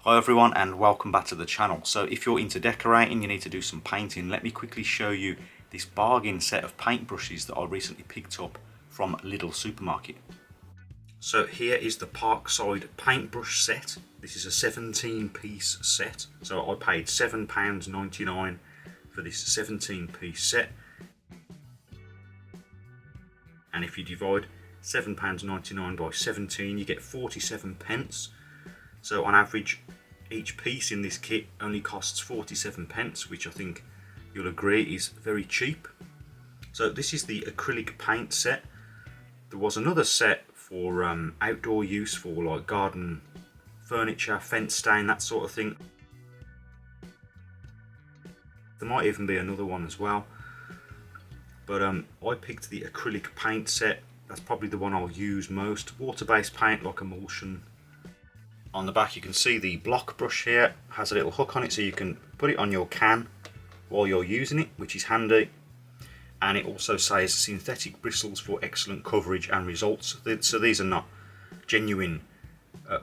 Hi everyone and welcome back to the channel. So if you're into decorating, you need to do some painting, let me quickly show you this bargain set of paintbrushes that I recently picked up from Lidl supermarket. So here is the Parkside paintbrush set. This is a 17-piece set. So I paid £7.99 for this 17-piece set. And if you divide £7.99 by 17, you get 47 pence. So on average, each piece in this kit only costs 47 pence, which I think you'll agree is very cheap. So this is the acrylic paint set. There was another set for outdoor use for like garden furniture, fence stain, that sort of thing. There might even be another one as well. But I picked the acrylic paint set. That's probably the one I'll use most. Water-based paint like emulsion. On the back you can see the block brush here has a little hook on it, so you can put it on your can while you're using it, which is handy. And it also says synthetic bristles for excellent coverage and results. So these are not genuine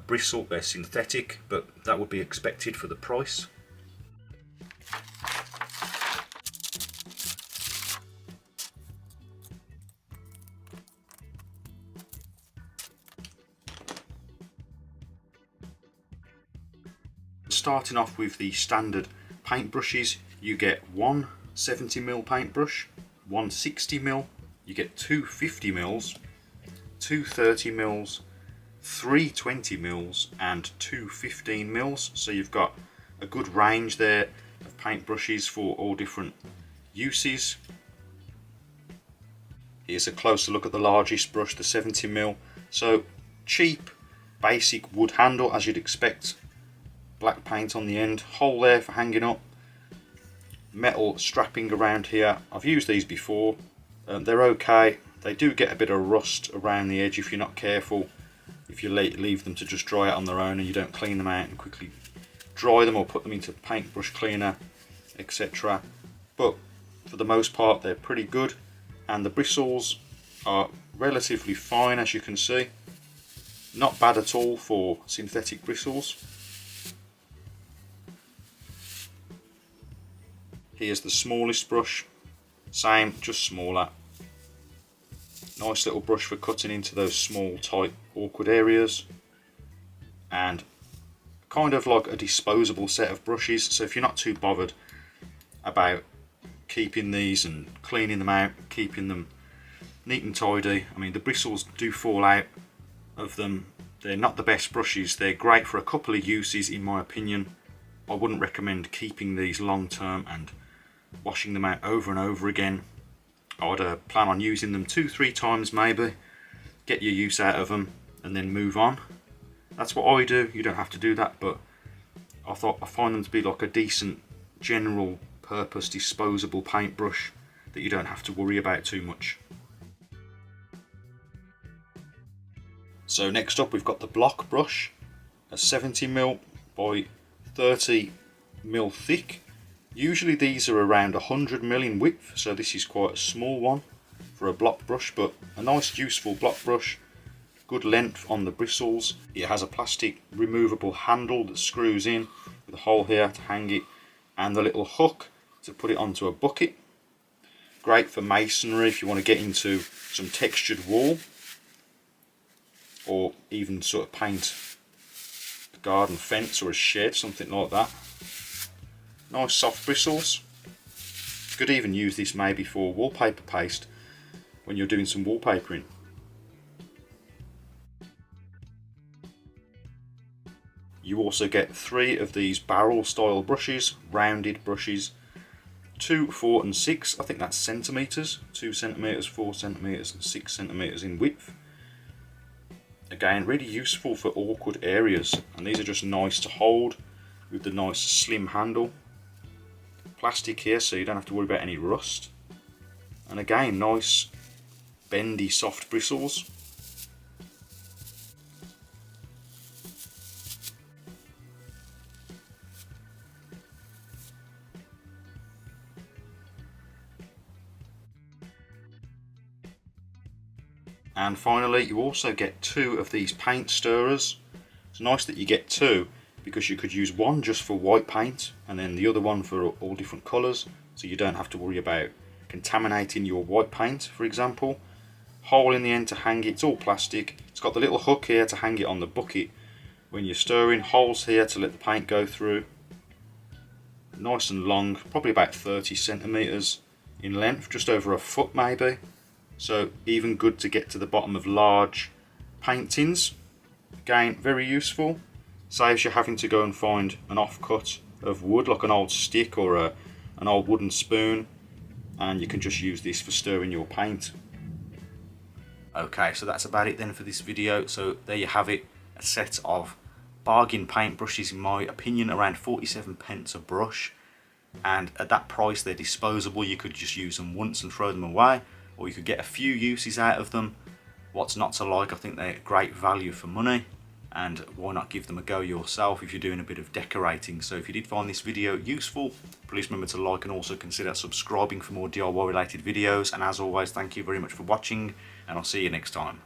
bristle, they're synthetic, but that would be expected for the price. Starting off with the standard paintbrushes, you get one 70mm paintbrush, one 60mm, you get two 50mm, two 30mm, three 20mm and two 15mm. So you've got a good range there of paintbrushes for all different uses. Here's a closer look at the largest brush, the 70mm. So cheap, basic wood handle as you'd expect. Black paint on the end, hole there for hanging up, metal strapping around here. I've used these before, they're okay. They do get a bit of rust around the edge if you're not careful, if you leave them to just dry out on their own and you don't clean them out and quickly dry them or put them into paintbrush cleaner, etc. But for the most part they're pretty good, and the bristles are relatively fine, as you can see. Not bad at all for synthetic bristles. Here's the smallest brush, same, just smaller. Nice little brush for cutting into those small, tight, awkward areas. And kind of like a disposable set of brushes, so if you're not too bothered about keeping these and cleaning them out, keeping them neat and tidy. I mean, the bristles do fall out of them. They're not the best brushes. They're great for a couple of uses in my opinion. I wouldn't recommend keeping these long term and washing them out over and over again. I'd plan on using them 2-3 times maybe, get your use out of them and then move on. That's what I do. You don't have to do that, but I find them to be like a decent general purpose disposable paintbrush that you don't have to worry about too much. So next up we've got the block brush, a 70mm by 30mm thick. Usually these are around 100mm in width, so this is quite a small one for a block brush, but a nice useful block brush. Good length on the bristles. It has a plastic removable handle that screws in with a hole here to hang it, and the little hook to put it onto a bucket. Great for masonry if you want to get into some textured wall, or even sort of paint a garden fence or a shed, something like that. Nice soft bristles. Could even use this maybe for wallpaper paste when you're doing some wallpapering. You also get 3 of these barrel style brushes, rounded brushes, 2, 4 and 6, I think that's centimetres, 2 centimetres, 4 centimetres and 6 centimetres in width. Again, really useful for awkward areas, and these are just nice to hold with the nice slim handle. Plastic here, so you don't have to worry about any rust. And again, nice bendy soft bristles. And finally you also get 2 of these paint stirrers. It's nice that you get 2, because you could use one just for white paint and then the other one for all different colours, so you don't have to worry about contaminating your white paint, for example. Hole in the end to hang it, it's all plastic. It's got the little hook here to hang it on the bucket when you're stirring, holes here to let the paint go through. Nice and long, probably about 30 centimetres in length, just over a foot maybe. So even good to get to the bottom of large paintings. Again, very useful. Saves you having to go and find an offcut of wood, like an old stick or an old wooden spoon, and you can just use this for stirring your paint. Okay, so that's about it then for this video. So there you have it, a set of bargain paint brushes, in my opinion, around 47p a brush, and at that price they're disposable. You could just use them once and throw them away, or you could get a few uses out of them. What's not to like? I think they're great value for money, and why not give them a go yourself if you're doing a bit of decorating. So if you did find this video useful, please remember to like and also consider subscribing for more DIY related videos, and as always, thank you very much for watching, and I'll see you next time.